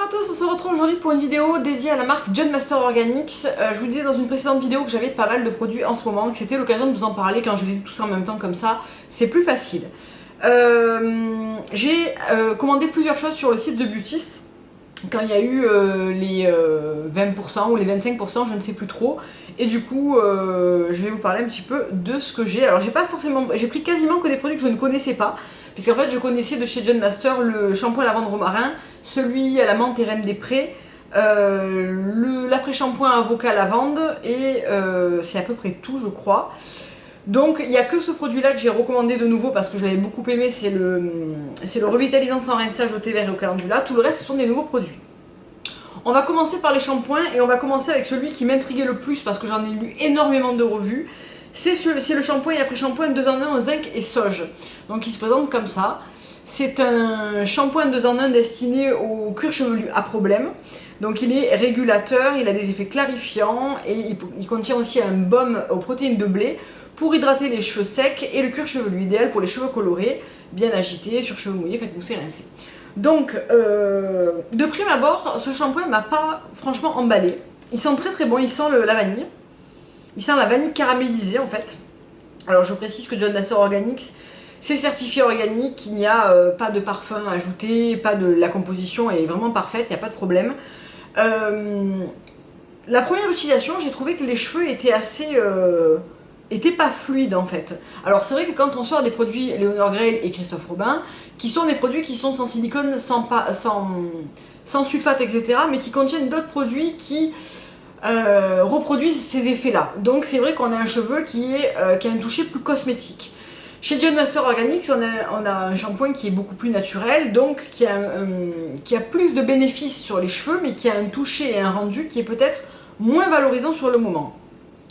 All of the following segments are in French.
à tous, on se retrouve aujourd'hui pour une vidéo dédiée à la marque John Master Organics. Je vous disais dans une précédente vidéo que j'avais pas mal de produits en ce moment, que c'était l'occasion de vous en parler quand je les ai tous en même temps comme ça, c'est plus facile. J'ai commandé plusieurs choses sur le site de Beautis quand il y a eu les 20% ou les 25%, je ne sais plus trop. Et du coup, je vais vous parler un petit peu de ce que j'ai. Alors j'ai pris quasiment que des produits que je ne connaissais pas. Puisqu'en fait, je connaissais de chez John Master le shampoing à lavande romarin, celui à la menthe et reine des prés, l'après-shampoing avocat lavande, et c'est à peu près tout, je crois. Donc, il n'y a que ce produit-là que j'ai recommandé de nouveau parce que je l'avais beaucoup aimé, c'est le revitalisant sans rinçage au thé vert et au calendula. Tout le reste, ce sont des nouveaux produits. On va commencer par les shampoings et on va commencer avec celui qui m'intriguait le plus parce que j'en ai lu énormément de revues. C'est le shampoing et après-shampoing 2 en 1 au zinc et sauge. Donc il se présente comme ça. C'est un shampoing 2 en 1 destiné au cuir chevelu à problème. Donc il est régulateur, il a des effets clarifiants et il contient aussi un baume aux protéines de blé pour hydrater les cheveux secs et le cuir chevelu, idéal pour les cheveux colorés, bien agités, sur cheveux mouillés, faites mousser, rincer. Donc de prime abord, ce shampoing m'a pas franchement emballé. Il sent très très bon, il sent la vanille. Il sent la vanille caramélisée en fait. Alors je précise que John Master Organics, c'est certifié organique, il n'y a pas de parfum ajouté, la composition est vraiment parfaite, il n'y a pas de problème. La première utilisation, j'ai trouvé que les cheveux étaient étaient pas fluides en fait. Alors c'est vrai que quand on sort des produits Léonore Grael et Christophe Robin, qui sont des produits qui sont sans silicone, sans sulfate, etc., mais qui contiennent d'autres produits qui reproduisent ces effets-là. Donc c'est vrai qu'on a un cheveu qui a un toucher plus cosmétique. Chez John Master Organics, on a un shampoing qui est beaucoup plus naturel, donc qui a plus de bénéfices sur les cheveux, mais qui a un toucher et un rendu qui est peut-être moins valorisant sur le moment.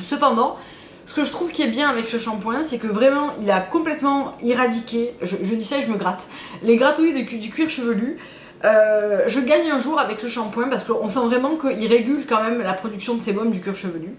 Cependant, ce que je trouve qui est bien avec ce shampoing, c'est que vraiment, il a complètement éradiqué, je dis ça et je me gratte, les gratouilles du cuir chevelu. Je gagne un jour avec ce shampoing parce qu'on sent vraiment qu'il régule quand même la production de sébum du cuir chevelu.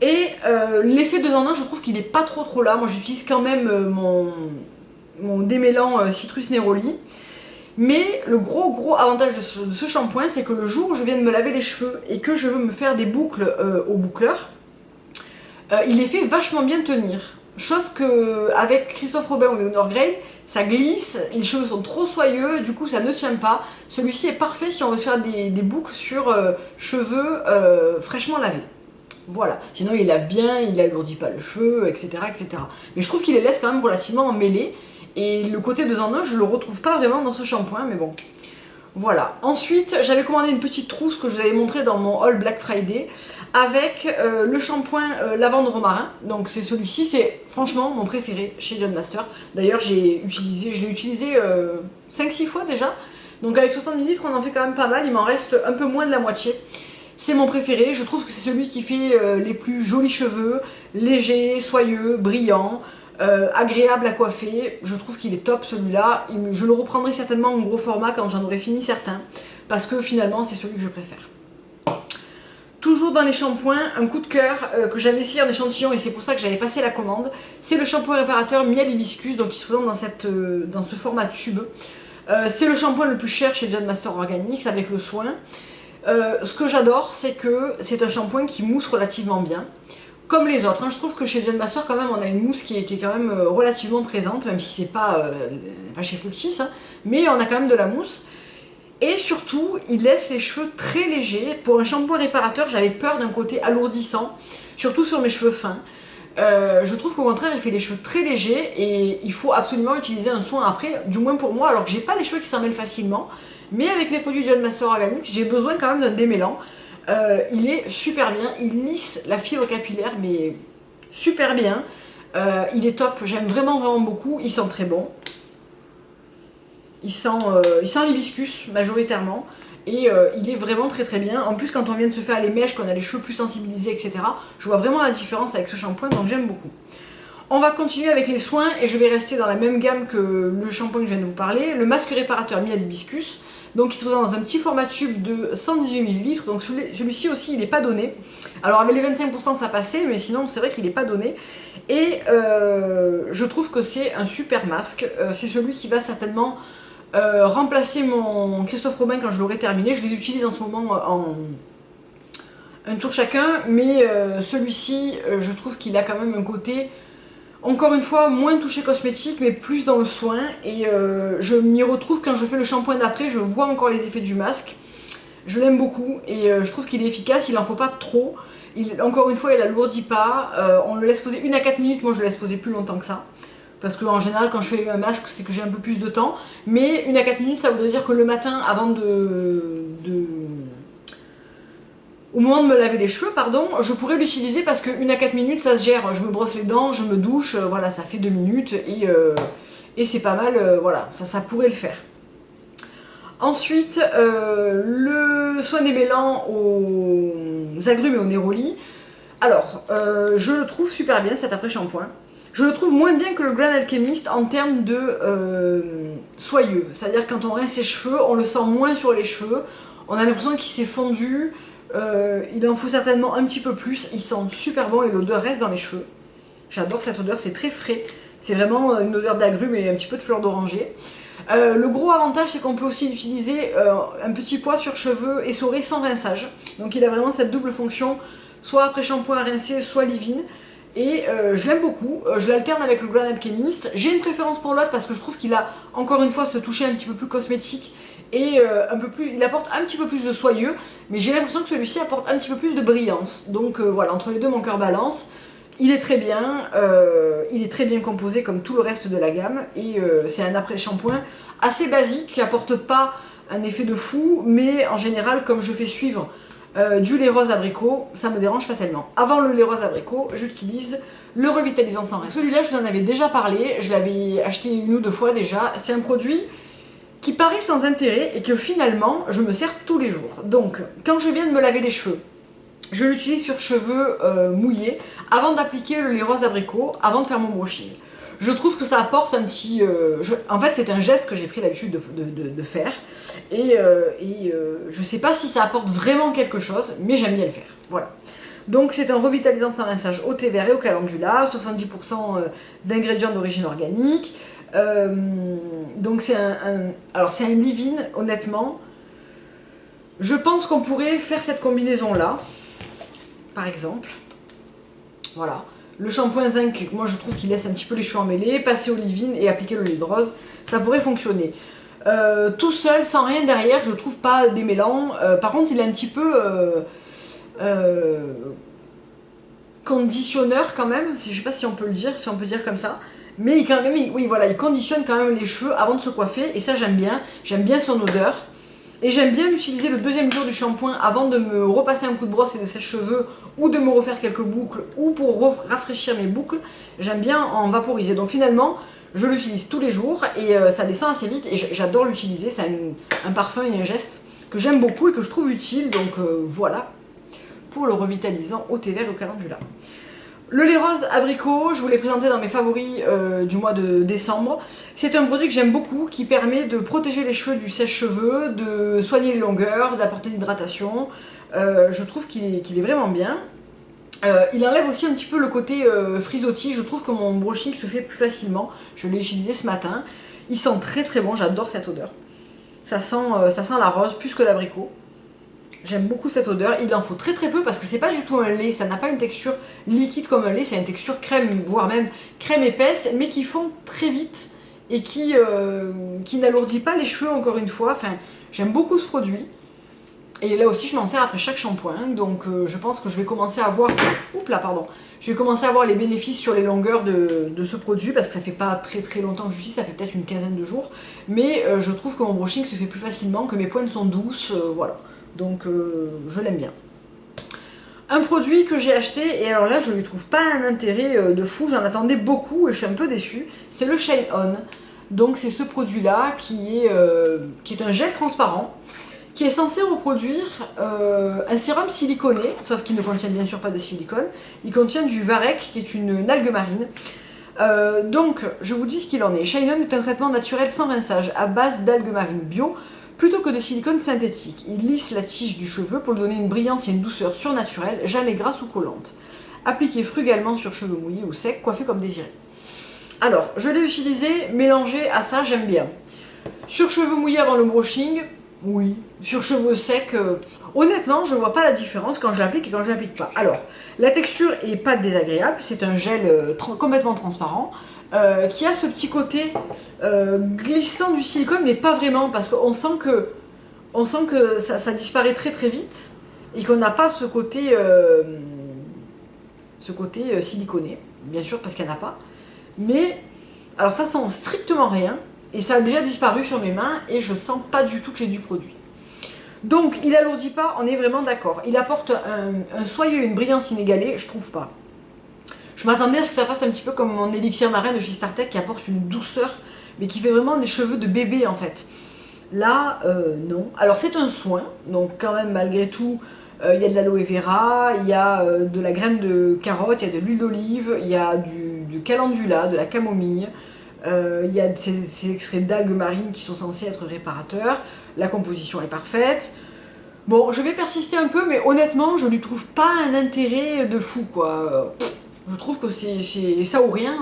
Et l'effet 2 en 1, je trouve qu'il n'est pas trop là. Moi j'utilise quand même mon démêlant Citrus Neroli. Mais le gros avantage de ce shampoing, c'est que le jour où je viens de me laver les cheveux et que je veux me faire des boucles au boucleur, il les fait vachement bien tenir. Chose que avec Christophe Robin ou Léonore Grael, ça glisse, les cheveux sont trop soyeux, du coup ça ne tient pas. Celui-ci est parfait si on veut se faire des boucles sur cheveux fraîchement lavés. Voilà, sinon il lave bien, il n'alourdit pas le cheveu, etc., etc. Mais je trouve qu'il les laisse quand même relativement mêlés. Et le côté 2 en 1, je le retrouve pas vraiment dans ce shampoing, mais bon. Voilà. Ensuite, j'avais commandé une petite trousse que je vous avais montrée dans mon haul Black Friday avec le shampoing lavande romarin. Donc c'est celui-ci, c'est franchement mon préféré chez John Master. D'ailleurs, je l'ai utilisé 5-6 fois déjà. Donc avec 60 ml, on en fait quand même pas mal. Il m'en reste un peu moins de la moitié. C'est mon préféré. Je trouve que c'est celui qui fait les plus jolis cheveux, légers, soyeux, brillants. Agréable à coiffer, je trouve qu'il est top celui-là. Je le reprendrai certainement en gros format quand j'en aurai fini certains, parce que finalement c'est celui que je préfère. Toujours dans les shampoings, un coup de cœur que j'avais essayé en échantillon et c'est pour ça que j'avais passé la commande, c'est le shampoing réparateur miel hibiscus, donc il se présente dans ce format tube. C'est le shampoing le plus cher chez John Master Organics avec le soin. Ce que j'adore, c'est que c'est un shampoing qui mousse relativement bien. Comme les autres, hein. Je trouve que chez John Master quand même on a une mousse qui est quand même relativement présente, même si c'est pas chez Fructis, hein, mais on a quand même de la mousse. Et surtout, il laisse les cheveux très légers. Pour un shampoing réparateur, j'avais peur d'un côté alourdissant, surtout sur mes cheveux fins. Je trouve qu'au contraire, il fait les cheveux très légers et il faut absolument utiliser un soin après, du moins pour moi, alors que j'ai pas les cheveux qui s'en mêlent facilement. Mais avec les produits John Master Organics, j'ai besoin quand même d'un démêlant. Il est super bien, il lisse la fibre capillaire mais super bien, il est top, j'aime vraiment beaucoup, il sent très bon, il sent l'hibiscus majoritairement et il est vraiment très bien. En plus quand on vient de se faire les mèches, qu'on a les cheveux plus sensibilisés, etc., je vois vraiment la différence avec ce shampoing, donc j'aime beaucoup. On va continuer avec les soins et je vais rester dans la même gamme que le shampoing que je viens de vous parler, le masque réparateur miel hibiscus. Donc il se présente dans un petit format tube de 118 ml, donc celui-ci aussi il n'est pas donné. Alors avec les 25% ça passait, mais sinon c'est vrai qu'il n'est pas donné. Et je trouve que c'est un super masque, c'est celui qui va certainement remplacer mon Christophe Robin quand je l'aurai terminé. Je les utilise en ce moment en un tour chacun, mais celui-ci, je trouve qu'il a quand même un côté, encore une fois, moins touché cosmétique, mais plus dans le soin, et je m'y retrouve quand je fais le shampoing d'après, je vois encore les effets du masque. Je l'aime beaucoup, et je trouve qu'il est efficace, il en faut pas trop. Encore une fois, il alourdit pas, on le laisse poser 1 à 4 minutes, moi je le laisse poser plus longtemps que ça. Parce qu'en général, quand je fais un masque, c'est que j'ai un peu plus de temps. Mais 1 à 4 minutes, ça voudrait dire que le matin, avant au moment de me laver les cheveux, pardon, je pourrais l'utiliser parce que 1 à 4 minutes, ça se gère. Je me brosse les dents, je me douche, voilà, ça fait 2 minutes et c'est pas mal, voilà, ça pourrait le faire. Ensuite, le soin démêlant aux agrumes et aux néroli. Alors, je le trouve super bien cet après-shampoing. Je le trouve moins bien que le Grand Alchemist en termes de soyeux. C'est-à-dire quand on rince ses cheveux, on le sent moins sur les cheveux. On a l'impression qu'il s'est fondu. Il en faut certainement un petit peu plus. Il sent super bon et l'odeur reste dans les cheveux. J'adore cette odeur, c'est très frais. C'est vraiment une odeur d'agrumes et un petit peu de fleur d'oranger. Le gros avantage, c'est qu'on peut aussi utiliser un petit poids sur cheveux essorés sans rinçage. Donc il a vraiment cette double fonction, soit après shampoing rincé, soit leave-in. Et je l'aime beaucoup, je l'alterne avec le Grand Alchemist. J'ai une préférence pour l'autre parce que je trouve qu'il a encore une fois ce toucher un petit peu plus cosmétique et il apporte un petit peu plus de soyeux, mais j'ai l'impression que celui-ci apporte un petit peu plus de brillance. Donc voilà, entre les deux mon cœur balance. Il est très bien composé comme tout le reste de la gamme et c'est un après-shampoing assez basique qui apporte pas un effet de fou, mais en général comme je fais suivre du lait rose abricot, ça me dérange pas tellement. Avant le lait rose abricot, j'utilise le revitalisant sans rince. Celui-là, je vous en avais déjà parlé, je l'avais acheté 1 ou 2 fois déjà. C'est un produit qui paraît sans intérêt et que finalement, je me sers tous les jours. Donc, quand je viens de me laver les cheveux, je l'utilise sur cheveux mouillés avant d'appliquer le lait rose abricot, avant de faire mon brushing. Je trouve que ça apporte un petit... en fait, c'est un geste que j'ai pris l'habitude de faire. Et je sais pas si ça apporte vraiment quelque chose, mais j'aime bien le faire. Voilà. Donc c'est un revitalisant sans rinçage au thé vert et au calendula, 70% d'ingrédients d'origine organique. Donc c'est alors c'est un leave-in, honnêtement. Je pense qu'on pourrait faire cette combinaison-là, par exemple. Voilà. Le shampoing zinc, moi je trouve qu'il laisse un petit peu les cheveux emmêlés, passer au leave-in et appliquer le lait de rose, ça pourrait fonctionner. Tout seul, sans rien derrière, je ne trouve pas démêlant. Par contre, il est un petit peu conditionneur quand même, je ne sais pas si on peut le dire, si on peut dire comme ça. Mais oui, voilà, il conditionne quand même les cheveux avant de se coiffer et ça j'aime bien son odeur. Et j'aime bien l'utiliser le deuxième jour du shampoing avant de me repasser un coup de brosse et de sèche-cheveux ou de me refaire quelques boucles ou pour rafraîchir mes boucles. J'aime bien en vaporiser. Donc finalement, je l'utilise tous les jours et ça descend assez vite et j'adore l'utiliser. C'est un parfum et un geste que j'aime beaucoup et que je trouve utile. Donc voilà pour le revitalisant au thé vert et au calendula. Le lait rose abricot, je vous l'ai présenté dans mes favoris du mois de décembre. C'est un produit que j'aime beaucoup, qui permet de protéger les cheveux du sèche-cheveux, de soigner les longueurs, d'apporter l'hydratation. Je trouve qu'il est vraiment bien. Il enlève aussi un petit peu le côté frisottis. Je trouve que mon brushing se fait plus facilement. Je l'ai utilisé ce matin. Il sent très très bon, j'adore cette odeur. Ça sent la rose plus que l'abricot. J'aime beaucoup cette odeur, il en faut très très peu parce que c'est pas du tout un lait, ça n'a pas une texture liquide comme un lait, c'est une texture crème, voire même crème épaisse, mais qui fond très vite et qui n'alourdit pas les cheveux encore une fois. Enfin, j'aime beaucoup ce produit. Et là aussi je m'en sers après chaque shampoing, donc je pense que je vais commencer à voir... Je vais commencer à voir les bénéfices sur les longueurs de ce produit parce que ça fait pas très très longtemps que je l'utilise, ça fait peut-être une quinzaine de jours. Mais je trouve que mon brushing se fait plus facilement, que mes pointes sont douces, voilà. Donc je l'aime bien. Un produit que j'ai acheté, et alors là je ne lui trouve pas un intérêt de fou, j'en attendais beaucoup et je suis un peu déçue, c'est le Shine On. Donc c'est ce produit là qui est un gel transparent, qui est censé reproduire un sérum siliconé, sauf qu'il ne contient bien sûr pas de silicone. Il contient du varech qui est une algue marine. Donc je vous dis ce qu'il en est. Shine On est un traitement naturel sans rinçage à base d'algues marines bio, plutôt que de silicone synthétique. Il lisse la tige du cheveu pour lui donner une brillance et une douceur surnaturelle, jamais grasse ou collante. Appliqué frugalement sur cheveux mouillés ou secs, coiffé comme désiré. Alors, je l'ai utilisé, mélangé à ça, j'aime bien. Sur cheveux mouillés avant le brushing, oui. Sur cheveux secs, honnêtement, je ne vois pas la différence quand je l'applique et quand je ne l'applique pas. Alors, la texture est pas désagréable, c'est un gel complètement transparent, qui a ce petit côté glissant du silicone, mais pas vraiment, parce qu'on sent que ça disparaît très très vite, et qu'on n'a pas ce côté siliconé, bien sûr, parce qu'il n'y en a pas. Mais, alors ça sent strictement rien, et ça a déjà disparu sur mes mains, et je sens pas du tout que j'ai du produit. Donc, il alourdit pas, on est vraiment d'accord. Il apporte un soyeux, une brillance inégalée, je trouve pas. Je m'attendais à ce que ça fasse un petit peu comme mon élixir marin de chez Startech, qui apporte une douceur, mais qui fait vraiment des cheveux de bébé, en fait. Là, non. Alors, c'est un soin, donc quand même, malgré tout, il y a de l'aloe vera, il y a de la graine de carotte, il y a de l'huile d'olive, il y a du calendula, de la camomille, il y a ces extraits d'algues marines qui sont censés être réparateurs, la composition est parfaite. Bon, je vais persister un peu, mais honnêtement, je lui trouve pas un intérêt de fou, quoi. Je trouve que c'est ça ou rien.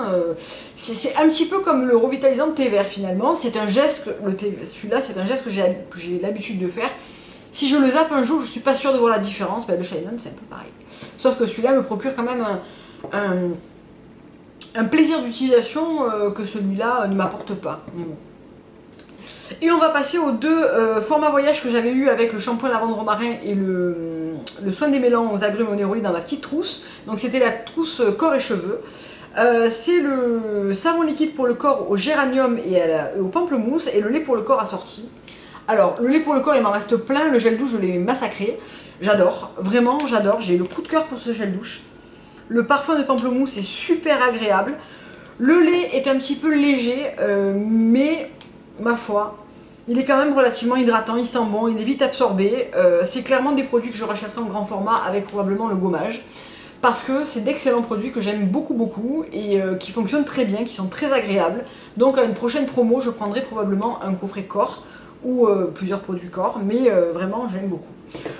C'est un petit peu comme le revitalisant de thé vert, finalement. C'est un geste, celui-là, c'est un geste que j'ai l'habitude de faire. Si je le zappe un jour, je suis pas sûre de voir la différence. Ben, le Shannon, c'est un peu pareil. Sauf que celui-là me procure quand même un plaisir d'utilisation que celui-là ne m'apporte pas. Mais bon. Et on va passer aux deux formats voyage que j'avais eu avec le shampoing lavande romarin et le soin des mélans aux agrumes au néroli dans ma petite trousse. Donc c'était la trousse corps et cheveux. C'est le savon liquide pour le corps au géranium et au pamplemousse et le lait pour le corps assorti. Alors, le lait pour le corps, il m'en reste plein, le gel douche, je l'ai massacré. J'adore, vraiment, j'adore, j'ai le coup de cœur pour ce gel douche. Le parfum de pamplemousse est super agréable. Le lait est un petit peu léger, mais, ma foi, il est quand même relativement hydratant, il sent bon, il est vite absorbé. C'est clairement des produits que je rachèterai en grand format avec probablement le gommage. Parce que c'est d'excellents produits que j'aime beaucoup beaucoup et qui fonctionnent très bien, qui sont très agréables. Donc à une prochaine promo, je prendrai probablement un coffret corps ou plusieurs produits corps, mais vraiment j'aime beaucoup.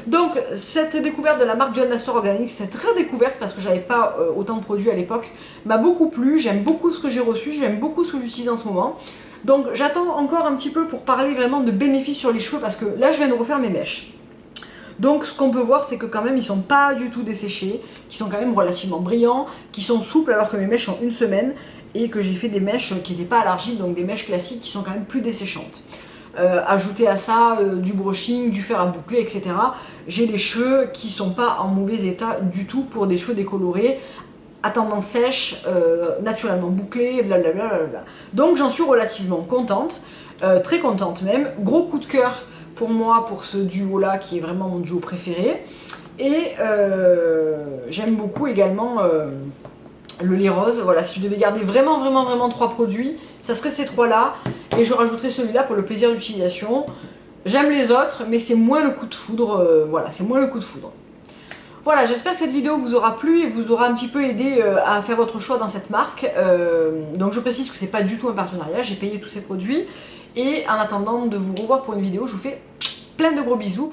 Donc cette découverte de la marque John Master Organics, cette redécouverte parce que j'avais pas autant de produits à l'époque, m'a beaucoup plu, j'aime beaucoup ce que j'ai reçu, j'aime beaucoup ce que j'utilise en ce moment. Donc j'attends encore un petit peu pour parler vraiment de bénéfices sur les cheveux parce que là je viens de refaire mes mèches. Donc ce qu'on peut voir c'est que quand même ils sont pas du tout desséchés, qu'ils sont quand même relativement brillants, qu'ils sont souples alors que mes mèches ont une semaine et que j'ai fait des mèches qui n'étaient pas à l'argile, donc des mèches classiques qui sont quand même plus desséchantes. Ajouter à ça du brushing, du fer à boucler, etc. J'ai les cheveux qui sont pas en mauvais état du tout pour des cheveux décolorés, à tendance sèche, naturellement bouclés, blablabla. Donc j'en suis relativement contente, très contente même. Gros coup de cœur pour moi pour ce duo là qui est vraiment mon duo préféré. Et j'aime beaucoup également le lait rose. Voilà, si je devais garder vraiment 3 produits, ça serait ces 3 là. Et je rajouterai celui-là pour le plaisir d'utilisation. J'aime les autres, mais c'est moins le coup de foudre. Voilà, c'est moins le coup de foudre. Voilà, j'espère que cette vidéo vous aura plu et vous aura un petit peu aidé à faire votre choix dans cette marque. Donc je précise que c'est pas du tout un partenariat, j'ai payé tous ces produits. Et en attendant de vous revoir pour une vidéo, je vous fais plein de gros bisous.